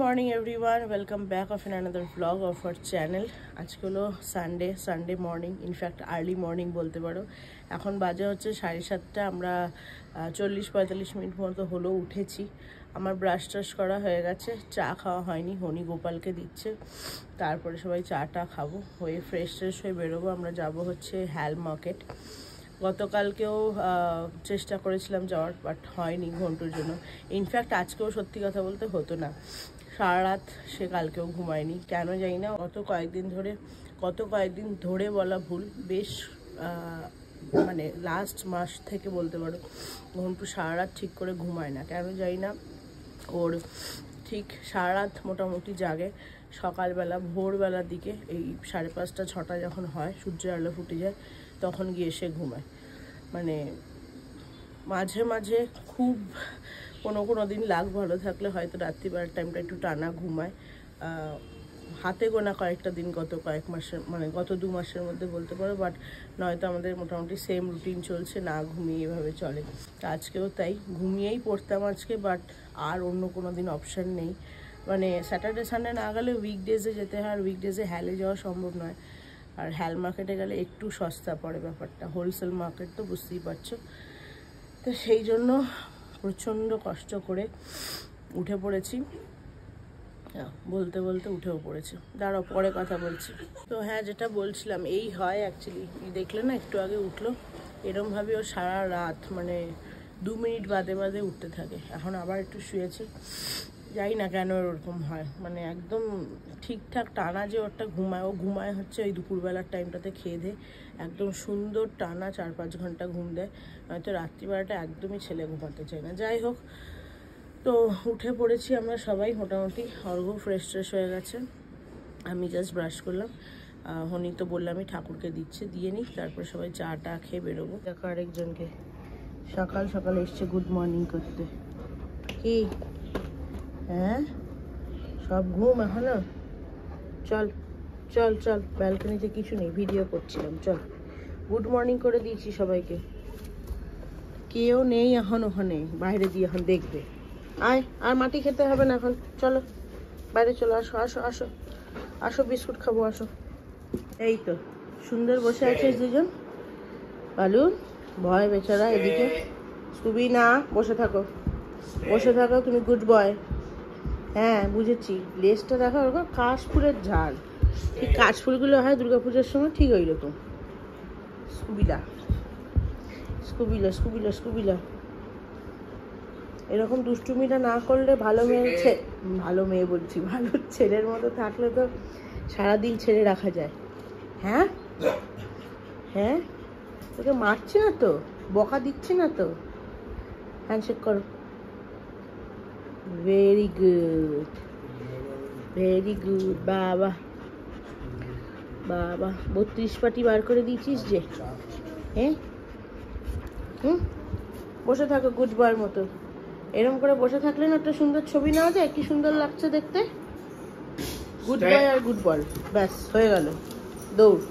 Morning everyone, welcome back of N another blog of our channel. আজকে হলো Sunday morning, in fact early morning বলতে পারো। এখন বাজে হচ্ছে 7:30। আমরা 40-45 মিনিট মতো হলো উঠেছি। আমার ব্রাশ টাশ করা হয়ে গেছে, চা খাওয়া হয়নি, হনি গোপালকে দিচ্ছে। তারপরে সবাই চাটা খাবো, হয়ে ফ্রেশ হয়ে বেরোবো। আমরা যাব হচ্ছে হ্যাল মার্কেট। গতকালকেও চেষ্টা করেছিলাম যাওয়ার, বাট হয়নি ঘন্টুর জন্য। ইনফ্যাক্ট আজকেও সত্যি কথা বলতে হতো না, সারা রাত সে কালকেও ঘুমায়নি, কেন জানি না। গত কয়েকদিন ধরে বলা ভুল, বেশ মানে লাস্ট মাস থেকে বলতে পারো ঘন্টু সারা রাত ঠিক করে ঘুমায় না, কেন জানি না। ওর ঠিক সারা রাত মোটামুটি জাগে। সকালবেলা ভোরবেলার দিকে এই 5:30-6টা যখন হয়, সূর্যের আলো ফুটে যায়, তখন গিয়ে সে ঘুমায়। মানে মাঝে মাঝে খুব কোনো দিন লাগ ভালো থাকলে হয়তো রাত্রিবেলার টাইমটা একটু টানা ঘুমায়। হাতে গোনা কয়েকটা দিন গত কয়েক মাসের, মানে গত 2 মাসের মধ্যে বলতে পারো। বাট নয়তো আমাদের মোটামুটি সেম রুটিন চলছে, না ঘুমিয়ে এভাবে চলে। আজকেও তাই ঘুমিয়েই পড়তাম আজকে, বাট আর অন্য কোনো দিন অপশান নেই। মানে স্যাটারডে সানডে না গেলে উইকডেজে যেতে হয়, আর উইকডেজে হ্যালে যাওয়া সম্ভব নয়। আর হ্যাল মার্কেটে গেলে একটু সস্তা পড়ে ব্যাপারটা, হোলসেল মার্কেট তো বুঝতেই পারছো। তো সেই জন্য প্রচণ্ড কষ্ট করে উঠে পড়েছি, বলতে উঠেও পড়েছি। দাঁড়াও, পরে কথা বলছি। তো হ্যাঁ, যেটা বলছিলাম, এই হয় অ্যাকচুয়ালি, দেখলে না একটু আগে উঠলো, এরমভাবে ও সারা রাত মানে 2 মিনিট বাদে উঠতে থাকে। এখন আবার একটু শুয়েছে, জানি না কেন ওরকম হয়। মানে একদম ঠিকঠাক টানা যে ওরটা ঘুমায় হচ্ছে ওই দুপুরবেলার টাইমটাতে খেয়ে দেয়, একদম সুন্দর টানা 4-5 ঘন্টা ঘুম দেয়। হয়তো রাত্রিবেলাটা একদমই ছেলে ঘুমাতে চায় না। যাই হোক, তো উঠে পড়েছি আমরা সবাই মোটামুটি। অর্ঘ্য ফ্রেশ হয়ে গেছে, আমি জাস্ট ব্রাশ করলাম। হনি তো বললামই ঠাকুরকে দিচ্ছে, দিয়ে নিই, তারপর সবাই চাটা খেয়ে বেরোবো। দেখো আরেকজনকে সকাল এসছে গুড মর্নিং করতে। কি হ্যাঁ, সব ঘুম এখনো? চল, ব্যালকনিতে কিছু নেই, ভিডিও করছিলাম। চল, গুড মর্নিং করে দিয়েছি সবাইকে। কেউ নেই এখন ওখানে, বাইরে দিয়ে এখন দেখবে। আয়, আর মাটি খেতে হবে না এখন, চলো বাইরে চলো, আসো বিস্কুট খাবো, আসো। এই তো সুন্দর বসে আছে দুজন। বালু ভয় বেচারা, এদিকে স্কুবি না, বসে থাকো তুমি, গুড বয়। হ্যাঁ বুঝেছি, লেজটা দেখো ওরকম কাশফুলের ঝাড়, ঠিক কাশফুলগুলো হয় দুর্গাপুজোর সময়, ঠিক ওই রকম। স্কুবিলা এরকম দুষ্টুমিটা না করলে ভালো মেয়ে বলছি, ভালো ছেলের মতো থাকলে তো সারাদিন ছেড়ে রাখা যায়। হ্যাঁ তোকে মারছি না তো, বকা দিচ্ছি না তো। হ্যান্ডশেক করো। ভেরি গুড বাবা 32 পাটি বার করে দিয়েছিস যে। হ্যাঁ বসে থাকো গুড বয়ের মতো। এরকম করে বসে থাকলে না একটা সুন্দর ছবি নেওয়া যায়, কি সুন্দর লাগছে দেখতে। গুড বয় আর গুড বল, ব্যাস হয়ে গেল।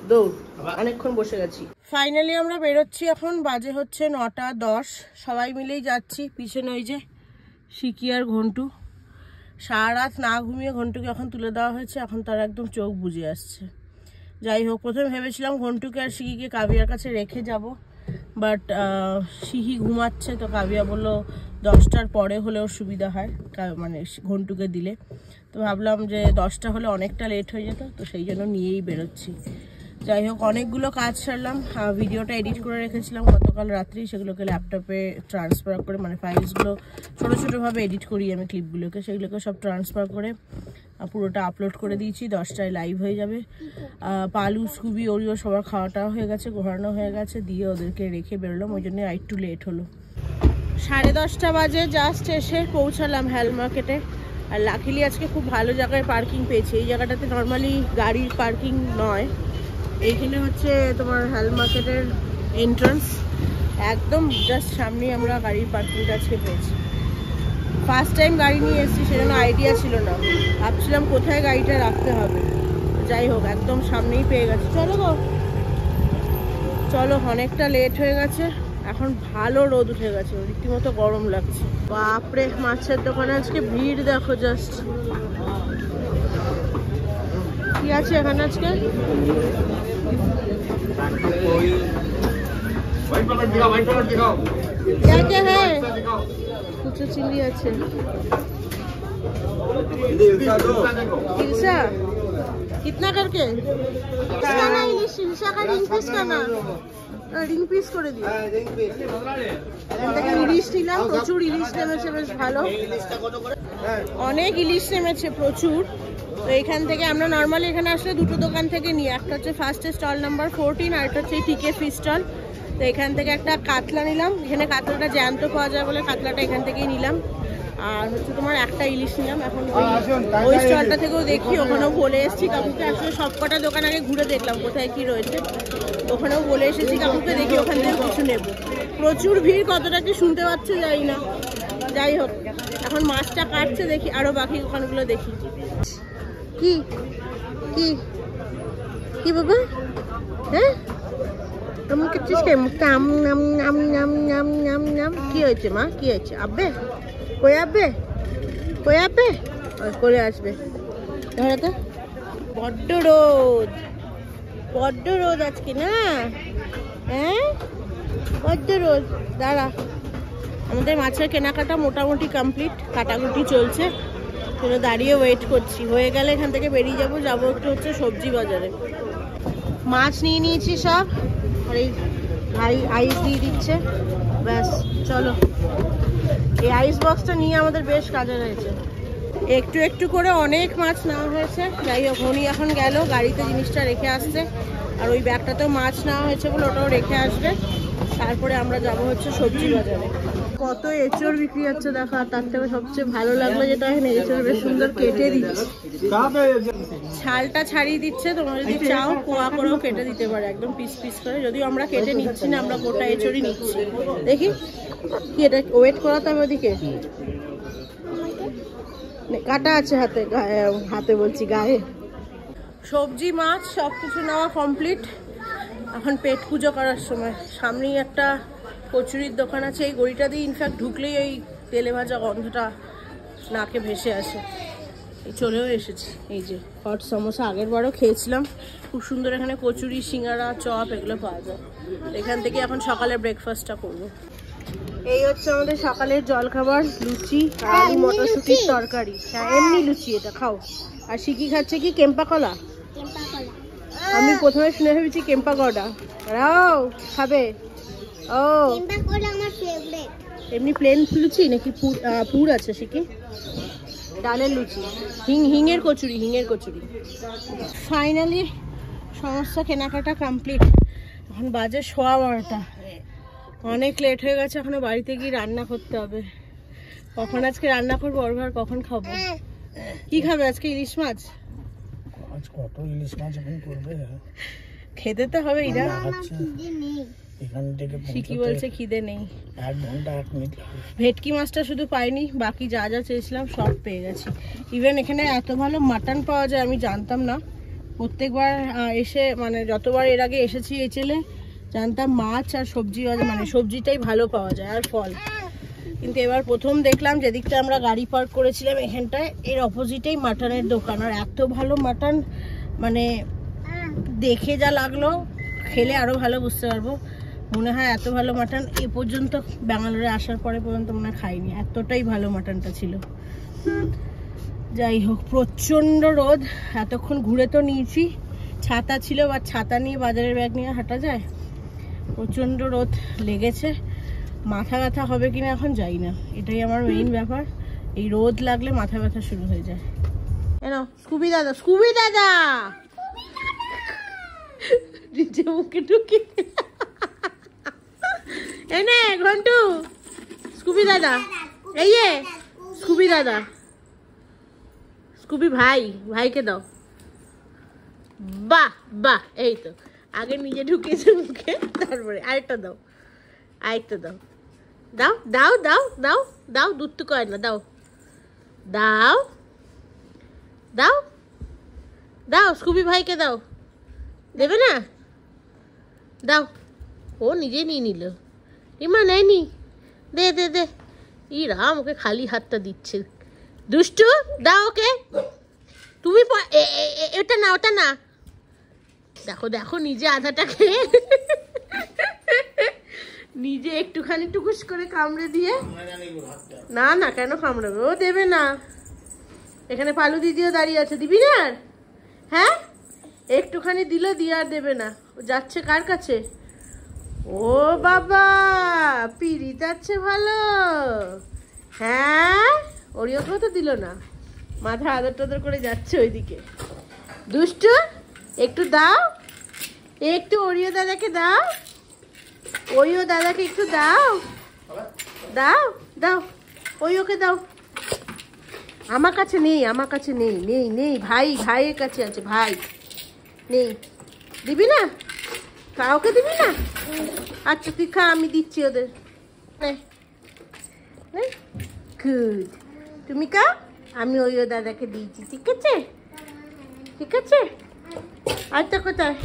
দৌড় অনেকক্ষণ বসে গেছি। ফাইনালি আমরা বেরোচ্ছি এখন, বাজে হচ্ছে 9:10। সবাই মিলেই যাচ্ছি। পিছনে ওই যে শিকি আর ঘন্টু, সারা রাত না ঘুমিয়ে ঘন্টুকে এখন তুলে দেওয়া হয়েছে, এখন তার একদম চোখ বুজে আসছে। যাই হোক, প্রথমে ভেবেছিলাম ঘন্টুকে আর শিকিকে কাবিয়ার কাছে রেখে যাব, বাট শিহি ঘুমাচ্ছে, তো কাবিয়া বললো 10টার পরে হলেও সুবিধা হয়, মানে ঘন্টুকে দিলে। তো ভাবলাম যে 10টা হলে অনেকটা লেট হয়ে যেত, তো সেই জন্য নিয়েই বেরোচ্ছি। যাই হোক, অনেকগুলো কাজ সারলাম। ভিডিওটা এডিট করে রেখেছিলাম গতকাল রাত্রি, সেগুলোকে ল্যাপটপে ট্রান্সফার করে, মানে ফাইলসগুলো ছোটোভাবে এডিট করি আমি ক্লিপগুলোকে, সেগুলোকে সব ট্রান্সফার করে পুরোটা আপলোড করে দিয়েছি। 10টায় লাইভ হয়ে যাবে। পালু, স্কুবি, ওরিও সবার খাওয়াটাও হয়ে গেছে, ঘোরানো হয়ে গেছে, দিয়ে ওদেরকে রেখে বেরোলাম। ওই জন্য একটু লেট হলো। 10:30 বাজে জাস্ট এসে পৌঁছালাম হ্যাল মার্কেটে। আর লাকিলি আজকে খুব ভালো জায়গায় পার্কিং পেয়েছি। এই জায়গাটাতে নর্মালি গাড়ির পার্কিং নয়, এইখানে হচ্ছে তোমার হ্যাল মার্কেটের এন্ট্রান্স, একদম জাস্ট সামনেই আমরা গাড়ির পার্কিংটা আজকে পেয়েছি। ফার্স্ট টাইম গাড়ি নিয়ে এসেছি, সেজন্য আইডিয়া ছিল না, ভাবছিলাম কোথায় গাড়িটা রাখতে হবে। যাই হোক, একদম সামনেই পেয়ে গেছি। চলো অনেকটা লেট হয়ে গেছে, এখন ভালো রোদ উঠে গেছে, রীতিমতো গরম লাগছে। বাপরে মাছের দোকানে আজকে ভিড় দেখো জাস্ট। কি আছে এখানে আজকে? হ্যাঁ কুচো চিংড়ি আছে। कितना करके? रिंग पीस করে দিও। ইলিশ নিলাম, প্রচুর ইলিশ নেমেছে, বেশ ভালো। অনেক ইলিশ নেমেছে প্রচুর। তো এখান থেকে আমরা নর্মালি এখানে আসলে দুটো দোকান থেকে নিই, একটা হচ্ছে ফার্স্টে স্টল নাম্বার 14 আর একটা হচ্ছে টিকে ফিশ স্টল। তো এখান থেকে একটা কাতলা নিলাম, এখানে কাতলাটা জ্যান্ত পাওয়া যায় বলে কাতলাটা এখান থেকেই নিলাম। আর হচ্ছে তোমার একটা ইলিশ নিলাম। এখন ওই স্টলটা থেকেও দেখি, ওখানেও বলে এসেছি কাকুকে। আসলে সবকটা দোকান আগে ঘুরে দেখলাম কোথায় কি রয়েছে, ওখানেও বলে এসেছি কাকুকে, দেখি ওখান থেকে কিছু নেব। প্রচুর ভিড়, কতটা কি শুনতে পাচ্ছে যাই না। যাই হোক, এখন মাছটা কাটছে, দেখি আরো বাকি দোকানগুলো দেখি। কি কি কি বাবা? হ্যাঁ কি হয়েছে মা? কি হয়েছে? আব্বে কই আব্বে? কই আব্বে? করে আসবে। তো বড্ড রোদ, বড্ড রোদ আজকে না? হ্যাঁ বড্ড রোদ। দাঁড়া, আমাদের মাছের কেনাকাটা মোটামুটি কমপ্লিট, কাটাকুটি চলছে। তো দাঁড়িয়ে ওয়েট করছি, হয়ে গেলে এখান থেকে বেরিয়ে যাবো একটু হচ্ছে সবজি বাজারে। মাছ নিয়ে নিয়েছি সব, আর এই ভাই আইস দিয়ে দিচ্ছে। ব্যাস চলো, এই আইস বক্সটা নিয়ে আমাদের বেশ কাজে রয়েছে। একটু একটু করে অনেক মাছ নেওয়া হয়েছে। যাই হোক, উনি এখন গেল গাড়িতে জিনিসটা রেখে আসছে, আর ওই ব্যাগটাতেও মাছ নেওয়া হয়েছে বলে ওটাও রেখে আসবে। তারপরে আমরা যাব হচ্ছে সবজি বাজারে। কত এঁচড় বিক্রি হচ্ছে দেখো। আর তার থেকে সবচেয়ে ভালো লাগলো যেটা, এখানে এঁচড় বেশ সুন্দর কেটে দিচ্ছে, ছালটা ছাড়িয়ে দিচ্ছে। তোমরা যদি চাও কোয়া করেও কেটে দিতে পারে, একদম পিস পিস করে। যদিও আমরা কেটে নিচ্ছি না, আমরা গোটা এঁচড়ই নিচ্ছি। দেখি কি এটা ওয়েট করাতে হবে ওদিকে, কাটা আছে হাতে, হাতে বলছি গায়ে। সবজি মাছ সবকিছু নেওয়া কমপ্লিট। এখন পেট পুজো করার সময়। সামনেই একটা কচুরির দোকান আছে, এই গড়িটা দিয়ে ইনফ্যাক্ট ঢুকলেই ওই তেলে ভাজা গন্ধটা নাকে ভেসে আসে। এই চলেও এসেছি। এই যে হট সমোসা, আগের বারও খেয়েছিলাম, খুব সুন্দর। এখানে কচুরি, সিঙ্গারা, চপ এগুলো পাওয়া যায়। এখান থেকে এখন সকালে ব্রেকফাস্টটা করবো। এই হচ্ছে আমাদের সকালের জলখাবার, লুচি আর মটরশুটির তরকারি। হ্যাঁ এমনি লুচি, এটা খাও। আর শিকি খাচ্ছে কি কেম্পা কলা। আমি প্রথমে শুনে ভেবেছি কেম্পা গড়া। রাও খাবে? ও এমনি প্লেন লুচি নাকি পুর আছে শিকি? ডালের লুচি, হিঙের কচুরি, হিঙের কচুরি। ফাইনালি সমস্ত কেনাকাটা কমপ্লিট। এখন বাজে 12:15। অনেক লেট হয়ে গেছে, এখনো বাড়িতে গিয়ে রান্না করতে হবে। কখন আজকে রান্না করবো ওর ঘর, কখন খাবো? কি খাবে আজকে? ইলিশ মাছ? কত ইলিশ মাছ এখন করবে? খেতে তো হবে। এরা এখান থেকে শিকি বলছে খিদে নেই। 1 ঘন্টা 1 মিনিট। ভেটকি মাছটা শুধু পাইনি, বাকি যা যা চেয়েছিলাম সব পেয়ে গেছি। ইভেন এখানে এত ভালো মাটন পাওয়া যায় আমি জানতাম না। প্রত্যেকবার এসে, মানে যতবার এর আগে এসেছি এই চেলে, জানতাম মাছ আর সবজি, মানে সবজিটাই ভালো পাওয়া যায় আর ফল। কিন্তু এবার প্রথম দেখলাম, যেদিকটা আমরা গাড়ি পার্ক করেছিলাম এখানটায়, এর অপোজিটেই মাটনের দোকান। আর এত ভালো মাটন, মানে দেখে যা লাগলো, খেলে আরো ভালো বুঝতে পারবো। মনে হয় এত ভালো মাটন এ পর্যন্ত ব্যাঙ্গালোরে আসার পরে পর্যন্ত মনে হয় খাইনি, এতটাই ভালো মাটনটা ছিল। যাই হোক, প্রচন্ড রোদ। এতক্ষণ ঘুরে তো নিয়েছি, ছাতা ছিল, বা ছাতা নিয়ে বাজারের ব্যাগ নিয়ে হাঁটা যায়? প্রচন্ড রোদ লেগেছে। মাথা ব্যথা হবে কিনা এখন যাই না, এটাই আমার মেইন ব্যাপার। এই রোদ লাগলে মাথা ব্যথা শুরু হয়ে যায়। এনো স্কুবি দাদা, স্কুবি দাদা নিচে মুখে ঢুকি। এনে ঘন্টু, স্কুবি দাদা, এই স্কুবি দাদা, স্কুবি ভাই, ভাইকে দাও। বাহ বাহ, এই তো আগে নিজে ঢুকিয়েছে মুখে, তারপরে আরেকটা দাও, আরেকটা দাও, দাও দাও দাও দাও দাও, দুধ তো কয় না, দাও দাও দাও দাও, স্কুবি ভাইকে দাও। দেবে না? দাও। ও নিজে নিয়ে নিল, রিমা নেয়নি, দে দে দে। ই রাম, ওকে খালি হাতটা দিচ্ছে। দুষ্টু, দাও ওকে। তুমি এটা না, ওটা না। দেখো দেখো, নিজে আধাটা খেয়ে নিজে একটুখানি টুকুস করে কামড়ে দিয়ে। না না, কেন কামড়াবে? ও দেবে না। এখানে পালু দিদিও দাঁড়িয়ে আছে, দিবি না? হ্যাঁ, একটুখানি দিল, দিয়ে আর দেবে না। ও যাচ্ছে কার কাছে? ও বাবা, পিড়ি যাচ্ছে ভালো। হ্যাঁ, ওরিওকেও তো দিল না। মাথা আদর টাদর করে যাচ্ছে ওইদিকে। দুষ্টু, একটু দাও, একটু ওরিও দাদাকে দাও। ওইও দাদাকে একটু দাও, দাও দাও, ওই ওকে দাও। আমার কাছে নেই, আমার কাছে নেই, নেই নেই, ভাইয়ের কাছে আছে, ভাই নেই। দিবি না? কাউকে দিবি না? আচ্ছা তুই খা, আমি দিচ্ছি ওদের। গুড, তুমি কা, আমি ওইও দাদাকে দিয়েছি। ঠিক আছে, ঠিক আছে। আরেকটা কোথায়?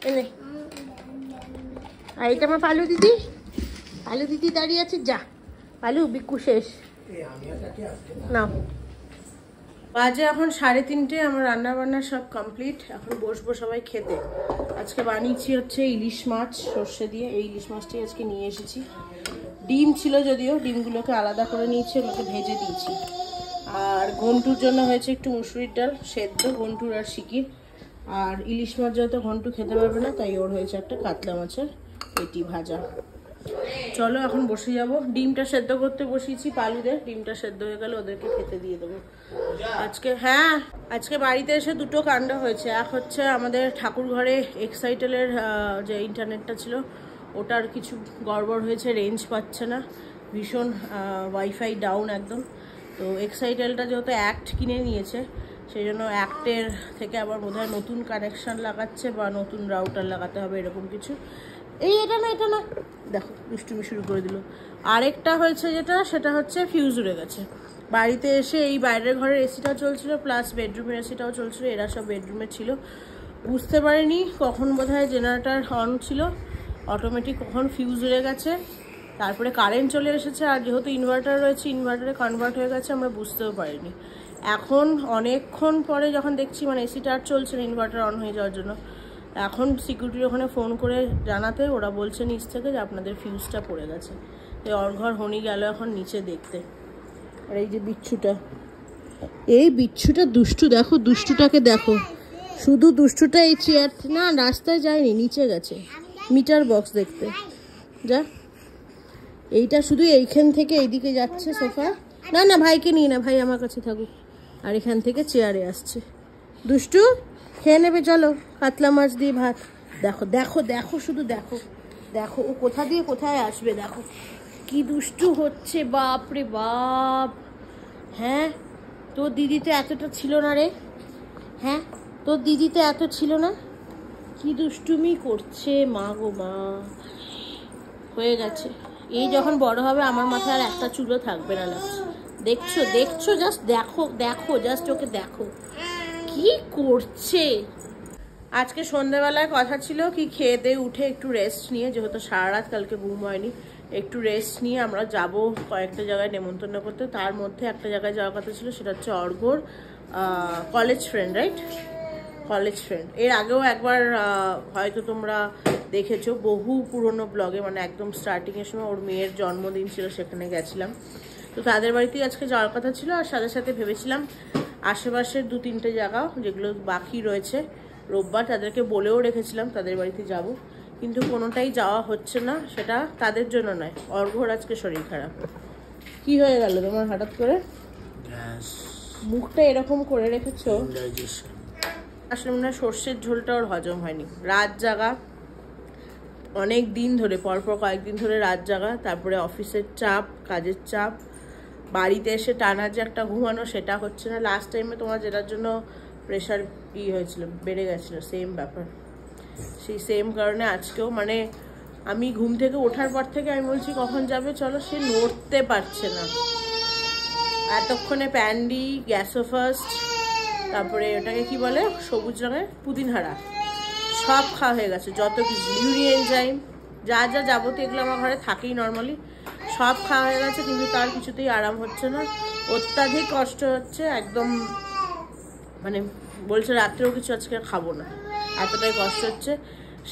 এনে, আর এটা আমার পালু দিদি, পালু দিদি দাঁড়িয়ে আছে। যা পালু, বিকু শেষ। নাও। বাজে এখন 3:30। আমার রান্না বান্না সব কমপ্লিট। এখন বসবো সবাই খেতে। আজকে বানিয়েছি হচ্ছে ইলিশ মাছ সর্ষে দিয়ে। এই ইলিশ মাছটাই আজকে নিয়ে এসেছি। ডিম ছিল যদিও, ডিমগুলোকে আলাদা করে নিয়েছি, ওগুলোকে ভেজে দিয়েছি। আর ঘন্টুর জন্য হয়েছে একটু মুসুরির ডাল সেদ্ধ, ঘন্টুর আর শিকির। আর ইলিশ মাছ যেহেতু ঘন্টু খেতে পারবে না, তাই ওর হয়েছে একটা কাতলা মাছের পেটি ভাজা। চলো এখন বসে যাব। ডিমটা সেদ্ধ করতে বসিয়েছি পালুদের। ডিমটা সেদ্ধ হয়ে গেলে ওদেরকে খেতে দিয়ে দেবো আজকে। হ্যাঁ, আজকে বাড়িতে এসে দুটো কাণ্ড হয়েছে। এক হচ্ছে আমাদের ঠাকুর ঘরে এক্সাইটেলের যে ইন্টারনেটটা ছিল, ওটার কিছু গড়বড় হয়েছে, রেঞ্জ পাচ্ছে না, ভীষণ ওয়াইফাই ডাউন একদম। তো এক্সাইটেলটা যেহেতু অ্যাক্ট কিনে নিয়েছে, সেই জন্য অ্যাক্টের থেকে আবার বোধহয় নতুন কানেকশান লাগাচ্ছে বা নতুন রাউটার লাগাতে হবে, এরকম কিছু। এই এটা না, এটা না, দেখো দুষ্টুমি শুরু করে দিল। আরেকটা হয়েছে যেটা, সেটা হচ্ছে ফিউজ উড়ে গেছে। বাড়িতে এসে এই বাইরের ঘরের এসিটাও চলছিল, প্লাস বেডরুমের এসিটাও চলছিল। এরা সব বেডরুমে ছিল, বুঝতে পারিনি কখন বোধহয় জেনারেটার অন ছিল, অটোমেটিক কখন ফিউজ উড়ে গেছে। তারপরে কারেন্ট চলে এসেছে, আর যেহেতু ইনভার্টার রয়েছে, ইনভার্টারে কনভার্ট হয়ে গেছে, আমরা বুঝতেও পারিনি। এখন অনেকক্ষণ পরে যখন দেখছি মানে এসিটা আর চলছে না ইনভার্টার অন হয়ে যাওয়ার জন্য, এখন সিকিউরিটির ওখানে ফোন করে জানাতে ওরা বলছে নিচ থেকে যে আপনাদের ফিউজটা পড়ে গেছে। এই অর্ঘর হনি গেল এখন নিচে দেখতে। আর এই যে বিচ্ছুটা, এই বিচ্ছুটা দুষ্টু, দেখো দুষ্টুটাকে দেখো। শুধু দুষ্টুটা এই চেয়ার না, রাস্তায় যায়নি, নিচে গেছে মিটার বক্স দেখতে। যা, এইটা শুধু এইখান থেকে এইদিকে যাচ্ছে সোফা। না না, ভাইকে নিয়ে না, ভাই আমার কাছে থাকুক। আর এখান থেকে চেয়ারে আসছে। দুষ্টু খেয়ে নেবে, চলো কাতলা মাছ দিয়ে ভাত। দেখো দেখো দেখো, শুধু দেখো দেখো, ও কোথা দিয়ে কোথায় আসবে, দেখো কি দুষ্টু হচ্ছে, বাপ রে বাপ। হ্যাঁ, তোর দিদি তো এতটা ছিল না রে। হ্যাঁ, তোর দিদি তো এত ছিল না। কি দুষ্টুমি করছে, মা গো মা। হয়ে গেছে, এই যখন বড় হবে আমার মাথায় আর একটা চুলও থাকবে না লাগছে। দেখছো দেখছো, জাস্ট দেখো দেখো, জাস্ট ওকে দেখো কি করছে। আজকে সন্ধ্যেবেলায় কথা ছিল কি খেয়ে দিয়ে উঠে একটু রেস্ট নিয়ে, যেহেতু সারা রাত কালকে ঘুম হয়নি, একটু রেস্ট নিয়ে আমরা যাব কয়েকটা জায়গায় নেমন্তন্ন করতে। তার মধ্যে একটা জায়গায় যাওয়ার কথা ছিল, সেটা হচ্ছে অর্ঘর college friend, right, college friend. এর আগেও একবার হয়তো তোমরা দেখেছো, বহু পুরনো ব্লগে, মানে একদম স্টার্টিংয়ের সময় ওর মেয়ের জন্মদিন ছিল, সেখানে গেছিলাম। তো তাদের বাড়িতেই আজকে যাওয়ার কথা ছিল। আর সাথে সাথে ভেবেছিলাম আশেপাশের 2-3টে জায়গা যেগুলো বাকি রয়েছে, রোববার তাদেরকে বলেও রেখেছিলাম তাদের বাড়িতে যাব, কিন্তু কোনোটাই যাওয়া হচ্ছে না। সেটা তাদের জন্য নয়, অর্ঘর আজকে শরীর খারাপ। কি হয়ে গেল তোমার হঠাৎ করে? মুখটা এরকম করে রেখেছো, আসলে মনে হয় সর্ষের ঝোলটা ওর হজম হয়নি। রাত জাগা অনেক দিন ধরে, পরপর কয়েকদিন ধরে রাত জাগা, তারপরে অফিসের চাপ, কাজের চাপ, বাড়িতে এসে টানা যে একটা ঘুমানো, সেটা হচ্ছে না। লাস্ট টাইমে তোমার যেটার জন্য প্রেশার হয়েছিল, বেড়ে গেছিলো, সেম ব্যাপার। সেই সেম কারণে আজকেও, মানে আমি ঘুম থেকে ওঠার পর থেকে আমি বলছি কখন যাবে চলো, সে নড়তে পারছে না। এতক্ষণে প্যান্ডি, গ্যাসো ফার্স্ট, তারপরে ওটাকে কি বলে সবুজ রঙের পুদিনহারা, সব খাওয়া হয়ে গেছে, যত কিছু ইউরিন এনজাইম যা যা যাবতীয় এগুলো আমার ঘরে থাকেই নর্মালি, সব খাওয়া হয়ে গেছে, কিন্তু তার কিছুতেই আরাম হচ্ছে না, অত্যাধিক কষ্ট হচ্ছে একদম, মানে বলছে রাত্রেও কিছু আজকে খাবো না, এতটাই কষ্ট হচ্ছে।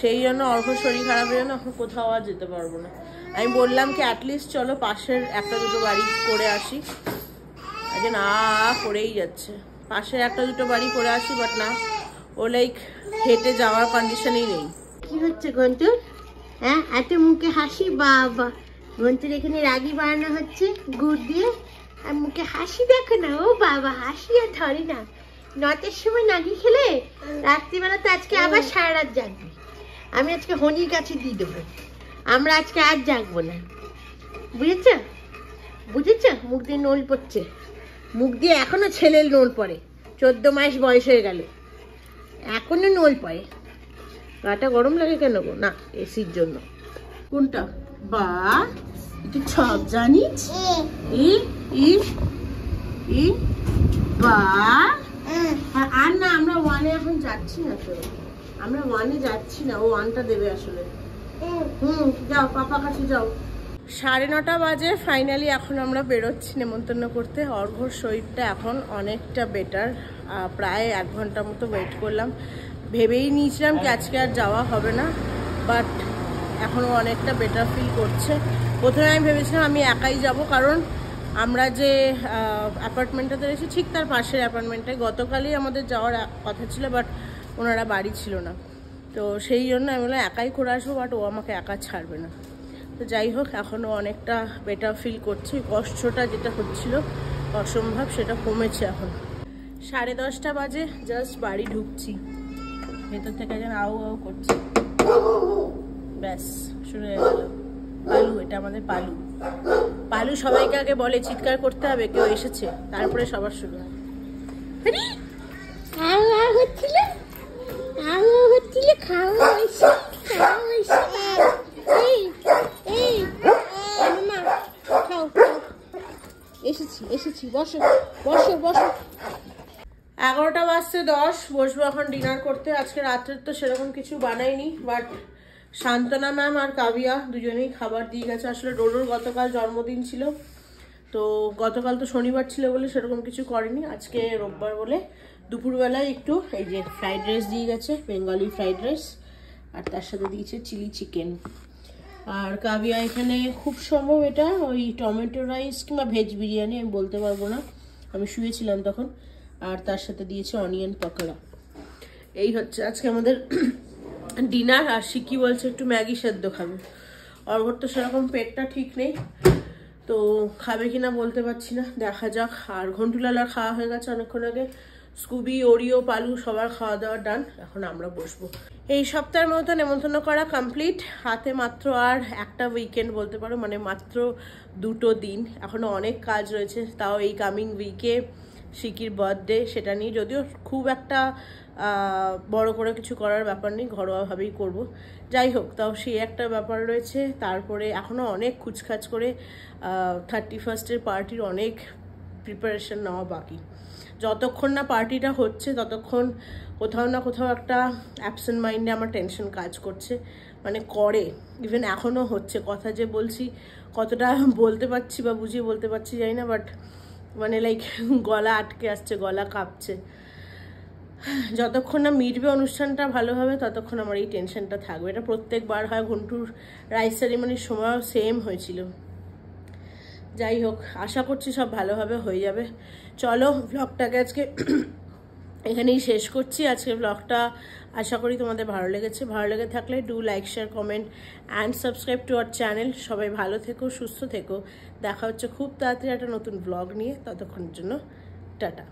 সেই জন্য অর্ঘ্য শরীর খারাপের জন্য এখন কোথাও আর যেতে পারবো না। আমি বললাম কি অ্যাটলিস্ট চলো পাশের একটা দুটো বাড়ি করে আসি, আজকে না করেই যাচ্ছে, পাশের একটা দুটো বাড়ি করে আসি, বাট না, ও লাইক হেঁটে যাওয়ার কন্ডিশনেই নেই। কি হচ্ছে গন্টুর? হ্যাঁ, এত মুখে হাসি, বাবা গন্টুর এখানে রাগি বানানো হচ্ছে গুড় দিয়ে, আর মুখে হাসি দেখো না, ও বাবা হাসি আর ধরে না। 9টার সময় নাগি খেলে রাত্রিবেলা তো আজকে আবার সারা রাত জাগবে। আমি আজকে হনির কাছে দিয়ে দেবো, আমরা আজকে আর জাগবো না, বুঝেছ বুঝেছ? মুখ দিয়ে নোল পড়ছে, মুখ দিয়ে এখনো ছেলের নোল পড়ে, 14 মাস বয়স হয়ে গেল এখনো নোল পড়ে। গাটা গরম লাগে কেন গো? না, এসির জন্য। কোনটা? বা একটু সব জানিস? বা আর না, আমরা 1-এ এখন যাচ্ছি না, তো আমরা 1-এ যাচ্ছি না, ও 1টা দেবে আসলে। যাও পাপা কাছে যাও। 9:30 বাজে ফাইনালি এখন আমরা বেরোচ্ছি নেমন্তন্ন করতে। অর্ঘ্যর শরীরটা এখন অনেকটা বেটার, প্রায় 1 ঘন্টা মতো ওয়েট করলাম, ভেবেই নিয়েছিলাম কি আজকে আর যাওয়া হবে না, বাট এখনও অনেকটা বেটার ফিল করছে। প্রথমে আমি ভেবেছিলাম আমি একাই যাব, কারণ আমরা যে অ্যাপার্টমেন্টটাতে রয়েছি ঠিক তার পাশের অ্যাপার্টমেন্টে গতকালই আমাদের যাওয়ার কথা ছিল, বাট ওনারা বাড়ি ছিল না, তো সেই জন্য আমি বললাম একাই করে আসবো, বাট ও আমাকে একা ছাড়বে না। তো যাই হোক, এখনও অনেকটা বেটার ফিল করছি, কষ্টটা যেটা হচ্ছিল অসম্ভব সেটা কমেছে এখন। 10:30 বাজে, জাস্ট বাড়ি ঢুকছি, ভেতর থেকে যেন আউ আউ করছে, ব্যাস শুরু হয়ে গেল। পালু, এটা আমাদের পালু। পালু সবাইকে আগে বলে চিৎকার করতে হবে কেউ এসেছে, তারপরে সবার শুরু হয়। এসেছি, বসো বসো বসো। 11টা বাজতে 10, বসবো এখন ডিনার করতে। আজকে রাত্রের তো সেরকম কিছু বানাইনি, বাট শান্তনা ম্যাম আর কাবিয়া দুজনেই খাবার দিয়ে গেছে। আসলে ডোডোর গতকাল জন্মদিন ছিল, তো গতকাল তো শনিবার ছিল বলে সেরকম কিছু করেনি, আজকে রোববার বলে দুপুরবেলায় একটু এই যে ফ্রাইড রাইস দিয়ে গেছে, বেঙ্গলি ফ্রাইড রাইস, আর তার সাথে দিয়েছে চিলি চিকেন। আর কাবিয়া এখানে খুব সম্ভব এটা ওই টমেটো রাইস কিংবা ভেজ বিরিয়ানি, আমি বলতে পারবো না, আমি শুয়েছিলাম তখন, আর তার সাথে দিয়েছে অনিয়ন পকোড়া। এই হচ্ছে আজকে আমাদের ডিনার। আর শিকি বলছে একটু ম্যাগি সেদ্ধ খাবে, অর্ঘ্যর তো সেরকম পেটটা ঠিক নেই, তো খাবে কিনা বলতে পারছি না, দেখা যাক। আর ঘন্টুলালার খাওয়া হয়ে গেছে অনেকক্ষণ আগে, স্কুবি, ওরিও, পালু সবার খাওয়া দাওয়া ডান, এখন আমরা বসবো। এই সপ্তাহের মতো নেমন্তন্ন করা কমপ্লিট, হাতে মাত্র আর একটা উইকেন্ড বলতে পারো, মানে মাত্র 2টো দিন, এখনো অনেক কাজ রয়েছে। তাও এই কামিং উইকে শিকির বার্থডে, সেটা নিয়ে যদিও খুব একটা বড় করে কিছু করার ব্যাপার নেই, ঘরোয়াভাবেই করব। যাই হোক, তাও সেই একটা ব্যাপার রয়েছে। তারপরে এখনও অনেক খুচখাচ করে 31st পার্টির অনেক প্রিপারেশন নেওয়া বাকি। যতক্ষণ না পার্টিটা হচ্ছে ততক্ষণ কোথাও না কোথাও একটা অ্যাবসেন্ট মাইন্ডে আমার টেনশন কাজ করছে, মানে করে, ইভেন এখনও হচ্ছে। কথা যে বলছি কতটা বলতে পারছি বা বুঝিয়ে বলতে পারছি জানি না, বাট মানে লাইক গলা আটকে আসছে, গলা কাঁপছে। যতক্ষণ না মিটবে অনুষ্ঠানটা ভালোভাবে ততক্ষণ আমার এই টেনশনটা থাকবে। এটা প্রত্যেকবার হয়, ঘন্টুর রাইস সেরিমনির সময়ও সেম হয়েছিল। যাই হোক, আশা করছি সব ভালোভাবে হয়ে যাবে। চলো ব্লগটাকে আজকে এখানেই শেষ করছি। আজকের ব্লগটা আশা করি তোমাদের ভালো লেগেছে। ভালো লেগে থাকলে do like, share, comment and subscribe to our channel. সবাই ভালো থেকো, সুস্থ থেকো। দেখা হচ্ছে খুব তাড়াতাড়ি একটা নতুন ব্লগ নিয়ে, ততক্ষণের জন্য টাটা।